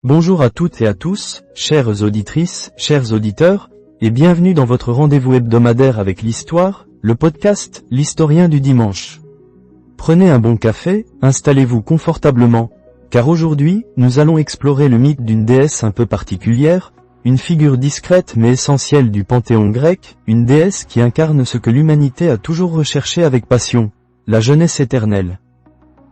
Bonjour à toutes et à tous, chères auditrices, chers auditeurs, et bienvenue dans votre rendez-vous hebdomadaire avec l'histoire, le podcast L'Historien du Dimanche. Prenez un bon café, installez-vous confortablement, car aujourd'hui, nous allons explorer le mythe d'une déesse un peu particulière, une figure discrète mais essentielle du panthéon grec, une déesse qui incarne ce que l'humanité a toujours recherché avec passion, la jeunesse éternelle.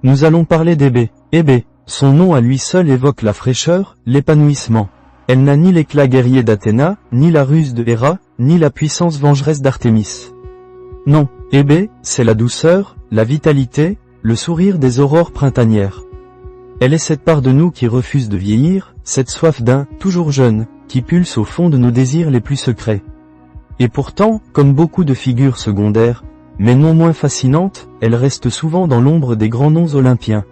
Nous allons parler d'Hébé. Hébé, son nom à lui seul évoque la fraîcheur, l'épanouissement. Elle n'a ni l'éclat guerrier d'Athéna, ni la ruse de Héra, ni la puissance vengeresse d'Artémis. Non, Hébé, c'est la douceur, la vitalité, le sourire des aurores printanières. Elle est cette part de nous qui refuse de vieillir, cette soif d'un « toujours jeune », qui pulse au fond de nos désirs les plus secrets. Et pourtant, comme beaucoup de figures secondaires, mais non moins fascinantes, elle reste souvent dans l'ombre des grands noms olympiens.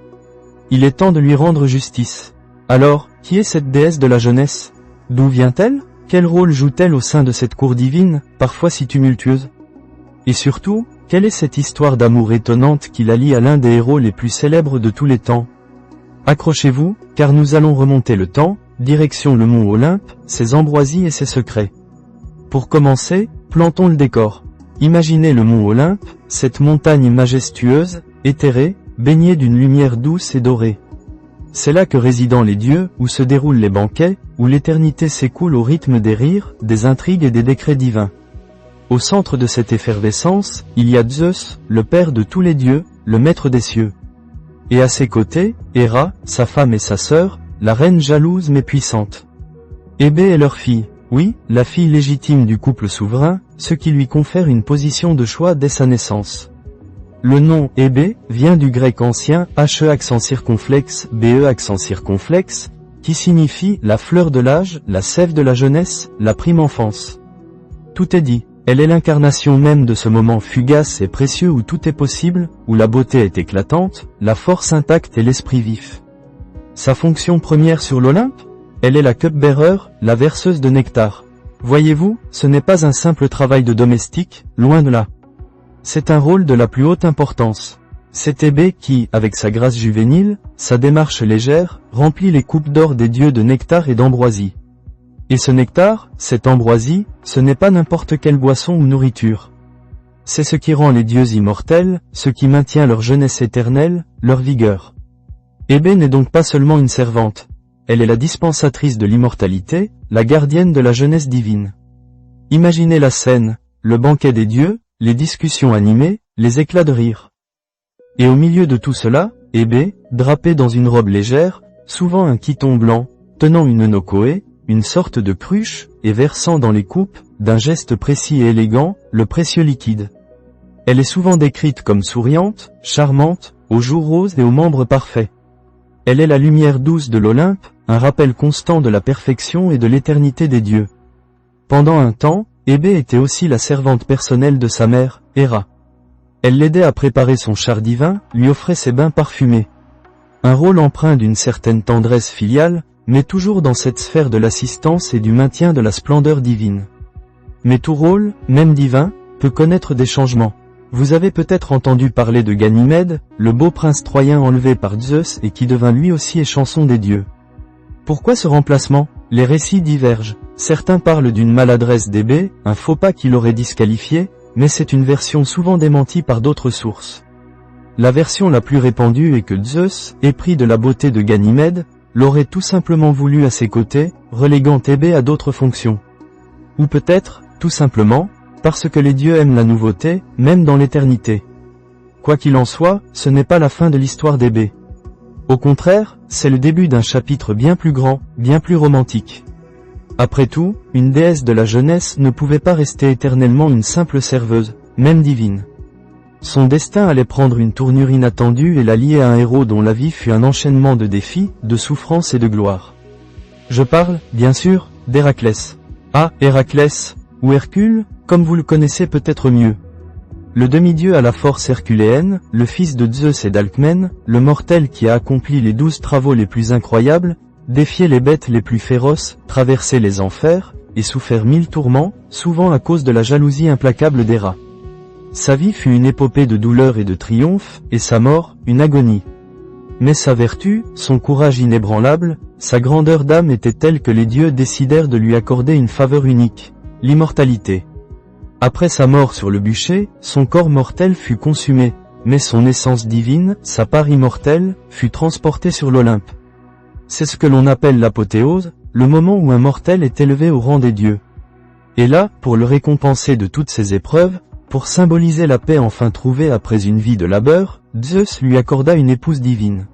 Il est temps de lui rendre justice. Alors, qui est cette déesse de la jeunesse? D'où vient-elle? Quel rôle joue-t-elle au sein de cette cour divine, parfois si tumultueuse? Et surtout, quelle est cette histoire d'amour étonnante qui la lie à l'un des héros les plus célèbres de tous les temps? Accrochez-vous, car nous allons remonter le temps, direction le mont Olympe, ses ambroisies et ses secrets. Pour commencer, plantons le décor. Imaginez le mont Olympe, cette montagne majestueuse, éthérée, baignée d'une lumière douce et dorée. C'est là que résident les dieux, où se déroulent les banquets, où l'éternité s'écoule au rythme des rires, des intrigues et des décrets divins. Au centre de cette effervescence, il y a Zeus, le père de tous les dieux, le maître des cieux. Et à ses côtés, Héra, sa femme et sa sœur, la reine jalouse mais puissante. Hébé est leur fille, oui, la fille légitime du couple souverain, ce qui lui confère une position de choix dès sa naissance. Le nom Hébé vient du grec ancien He accent circonflexe Be accent circonflexe, qui signifie la fleur de l'âge, la sève de la jeunesse, la prime enfance. Tout est dit, elle est l'incarnation même de ce moment fugace et précieux où tout est possible, où la beauté est éclatante, la force intacte et l'esprit vif. Sa fonction première sur l'Olympe? Elle est la cup-bearer, la verseuse de nectar. Voyez-vous, ce n'est pas un simple travail de domestique, loin de là. C'est un rôle de la plus haute importance. C'est Hébé qui, avec sa grâce juvénile, sa démarche légère, remplit les coupes d'or des dieux de nectar et d'ambroisie. Et ce nectar, cette ambroisie, ce n'est pas n'importe quelle boisson ou nourriture. C'est ce qui rend les dieux immortels, ce qui maintient leur jeunesse éternelle, leur vigueur. Hébé n'est donc pas seulement une servante. Elle est la dispensatrice de l'immortalité, la gardienne de la jeunesse divine. Imaginez la scène, le banquet des dieux, les discussions animées, les éclats de rire. Et au milieu de tout cela, Hébé, drapé dans une robe légère, souvent un chiton blanc, tenant une nokoé, une sorte de cruche, et versant dans les coupes, d'un geste précis et élégant, le précieux liquide. Elle est souvent décrite comme souriante, charmante, aux joues roses et aux membres parfaits. Elle est la lumière douce de l'Olympe, un rappel constant de la perfection et de l'éternité des dieux. Pendant un temps, Hébé était aussi la servante personnelle de sa mère, Héra. Elle l'aidait à préparer son char divin, lui offrait ses bains parfumés. Un rôle empreint d'une certaine tendresse filiale, mais toujours dans cette sphère de l'assistance et du maintien de la splendeur divine. Mais tout rôle, même divin, peut connaître des changements. Vous avez peut-être entendu parler de Ganymède, le beau prince troyen enlevé par Zeus et qui devint lui aussi échanson des dieux. Pourquoi ce remplacement? Les récits divergent. Certains parlent d'une maladresse d'Hébé, un faux pas qui l'aurait disqualifié, mais c'est une version souvent démentie par d'autres sources. La version la plus répandue est que Zeus, épris de la beauté de Ganymède, l'aurait tout simplement voulu à ses côtés, reléguant Hébé à d'autres fonctions. Ou peut-être, tout simplement, parce que les dieux aiment la nouveauté, même dans l'éternité. Quoi qu'il en soit, ce n'est pas la fin de l'histoire d'Hébé. Au contraire, c'est le début d'un chapitre bien plus grand, bien plus romantique. Après tout, une déesse de la jeunesse ne pouvait pas rester éternellement une simple serveuse, même divine. Son destin allait prendre une tournure inattendue et la lier à un héros dont la vie fut un enchaînement de défis, de souffrances et de gloire. Je parle, bien sûr, d'Héraclès. Ah, Héraclès, ou Hercule, comme vous le connaissez peut-être mieux. Le demi-dieu à la force herculéenne, le fils de Zeus et d'Alcmène, le mortel qui a accompli les 12 travaux les plus incroyables, défié les bêtes les plus féroces, traversé les enfers, et souffert 1000 tourments, souvent à cause de la jalousie implacable d'Héra. Sa vie fut une épopée de douleur et de triomphe, et sa mort, une agonie. Mais sa vertu, son courage inébranlable, sa grandeur d'âme était telle que les dieux décidèrent de lui accorder une faveur unique, l'immortalité. Après sa mort sur le bûcher, son corps mortel fut consumé, mais son essence divine, sa part immortelle, fut transportée sur l'Olympe. C'est ce que l'on appelle l'apothéose, le moment où un mortel est élevé au rang des dieux. Et là, pour le récompenser de toutes ses épreuves, pour symboliser la paix enfin trouvée après une vie de labeur, Zeus lui accorda une épouse divine.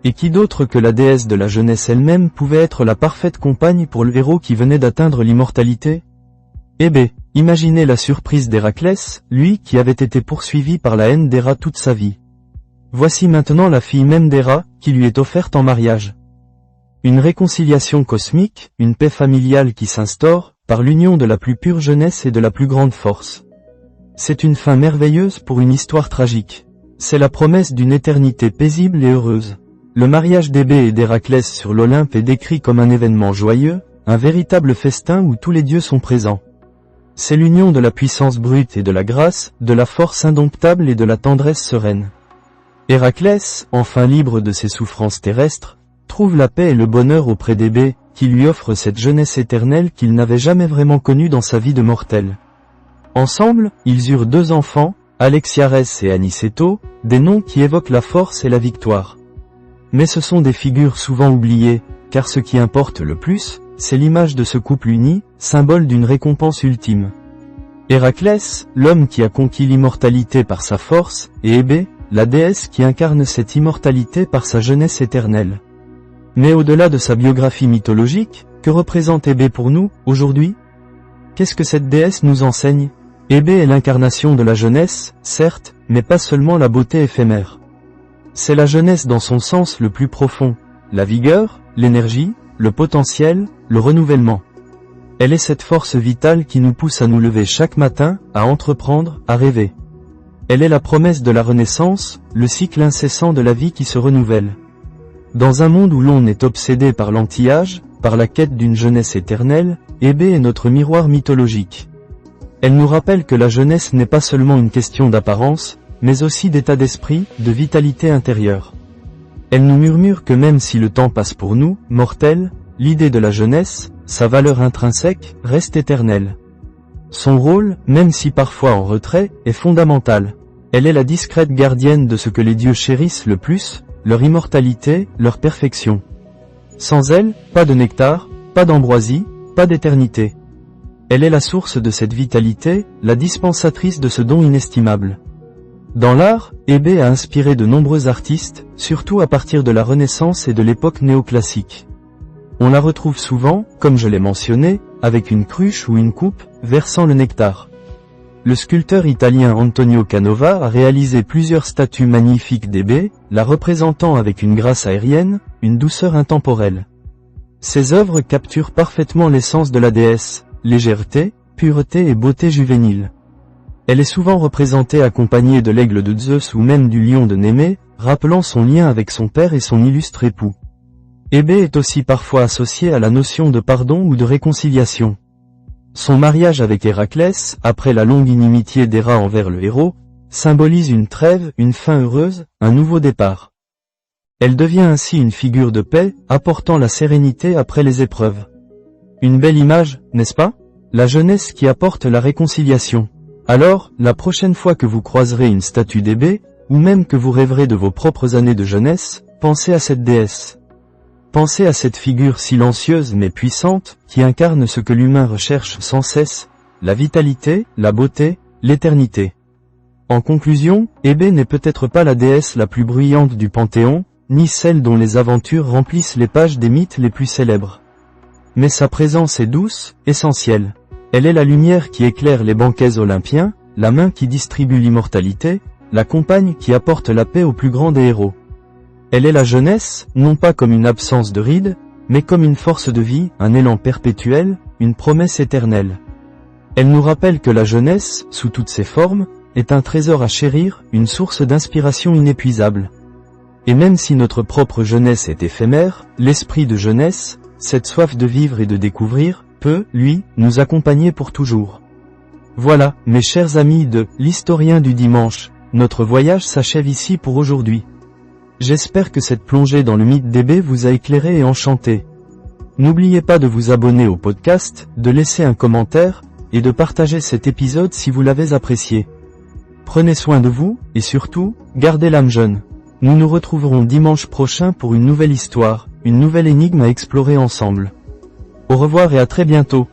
Et qui d'autre que la déesse de la jeunesse elle-même pouvait être la parfaite compagne pour le héros qui venait d'atteindre l'immortalité? Hébé, imaginez la surprise d'Héraclès, lui qui avait été poursuivi par la haine d'Héra toute sa vie. Voici maintenant la fille même d'Héra, qui lui est offerte en mariage. Une réconciliation cosmique, une paix familiale qui s'instaure, par l'union de la plus pure jeunesse et de la plus grande force. C'est une fin merveilleuse pour une histoire tragique. C'est la promesse d'une éternité paisible et heureuse. Le mariage d'Hébé et d'Héraclès sur l'Olympe est décrit comme un événement joyeux, un véritable festin où tous les dieux sont présents. C'est l'union de la puissance brute et de la grâce, de la force indomptable et de la tendresse sereine. Héraclès, enfin libre de ses souffrances terrestres, trouve la paix et le bonheur auprès d'Hébé, qui lui offre cette jeunesse éternelle qu'il n'avait jamais vraiment connue dans sa vie de mortel. Ensemble, ils eurent 2 enfants, Alexiarès et Aniceto, des noms qui évoquent la force et la victoire. Mais ce sont des figures souvent oubliées, car ce qui importe le plus, c'est l'image de ce couple uni, symbole d'une récompense ultime. Héraclès, l'homme qui a conquis l'immortalité par sa force, et Hébé, la déesse qui incarne cette immortalité par sa jeunesse éternelle. Mais au-delà de sa biographie mythologique, que représente Hébé pour nous, aujourd'hui? Qu'est-ce que cette déesse nous enseigne? Hébé est l'incarnation de la jeunesse, certes, mais pas seulement la beauté éphémère. C'est la jeunesse dans son sens le plus profond, la vigueur, l'énergie, le potentiel, le renouvellement. Elle est cette force vitale qui nous pousse à nous lever chaque matin, à entreprendre, à rêver. Elle est la promesse de la renaissance, le cycle incessant de la vie qui se renouvelle. Dans un monde où l'on est obsédé par l'anti-âge, par la quête d'une jeunesse éternelle, Hébé est notre miroir mythologique. Elle nous rappelle que la jeunesse n'est pas seulement une question d'apparence, mais aussi d'état d'esprit, de vitalité intérieure. Elle nous murmure que même si le temps passe pour nous, mortels, l'idée de la jeunesse, sa valeur intrinsèque, reste éternelle. Son rôle, même si parfois en retrait, est fondamental. Elle est la discrète gardienne de ce que les dieux chérissent le plus, leur immortalité, leur perfection. Sans elle, pas de nectar, pas d'ambroisie, pas d'éternité. Elle est la source de cette vitalité, la dispensatrice de ce don inestimable. Dans l'art, Hébé a inspiré de nombreux artistes, surtout à partir de la Renaissance et de l'époque néoclassique. On la retrouve souvent, comme je l'ai mentionné, avec une cruche ou une coupe, versant le nectar. Le sculpteur italien Antonio Canova a réalisé plusieurs statues magnifiques d'Hébé, la représentant avec une grâce aérienne, une douceur intemporelle. Ces œuvres capturent parfaitement l'essence de la déesse, légèreté, pureté et beauté juvénile. Elle est souvent représentée accompagnée de l'aigle de Zeus ou même du lion de Némée, rappelant son lien avec son père et son illustre époux. Hébé est aussi parfois associée à la notion de pardon ou de réconciliation. Son mariage avec Héraclès, après la longue inimitié d'Héra envers le héros, symbolise une trêve, une fin heureuse, un nouveau départ. Elle devient ainsi une figure de paix, apportant la sérénité après les épreuves. Une belle image, n'est-ce pas? La jeunesse qui apporte la réconciliation. Alors, la prochaine fois que vous croiserez une statue d'Hébé, ou même que vous rêverez de vos propres années de jeunesse, pensez à cette déesse. Pensez à cette figure silencieuse mais puissante, qui incarne ce que l'humain recherche sans cesse, la vitalité, la beauté, l'éternité. En conclusion, Hébé n'est peut-être pas la déesse la plus bruyante du Panthéon, ni celle dont les aventures remplissent les pages des mythes les plus célèbres. Mais sa présence est douce, essentielle. Elle est la lumière qui éclaire les banquets olympiens, la main qui distribue l'immortalité, la compagne qui apporte la paix au plus grand des héros. Elle est la jeunesse, non pas comme une absence de rides, mais comme une force de vie, un élan perpétuel, une promesse éternelle. Elle nous rappelle que la jeunesse, sous toutes ses formes, est un trésor à chérir, une source d'inspiration inépuisable. Et même si notre propre jeunesse est éphémère, l'esprit de jeunesse, cette soif de vivre et de découvrir, peut, lui, nous accompagner pour toujours. Voilà, mes chers amis de l'Historien du Dimanche, notre voyage s'achève ici pour aujourd'hui. J'espère que cette plongée dans le mythe d'Hébé vous a éclairé et enchanté. N'oubliez pas de vous abonner au podcast, de laisser un commentaire, et de partager cet épisode si vous l'avez apprécié. Prenez soin de vous, et surtout, gardez l'âme jeune. Nous nous retrouverons dimanche prochain pour une nouvelle histoire, une nouvelle énigme à explorer ensemble. Au revoir et à très bientôt.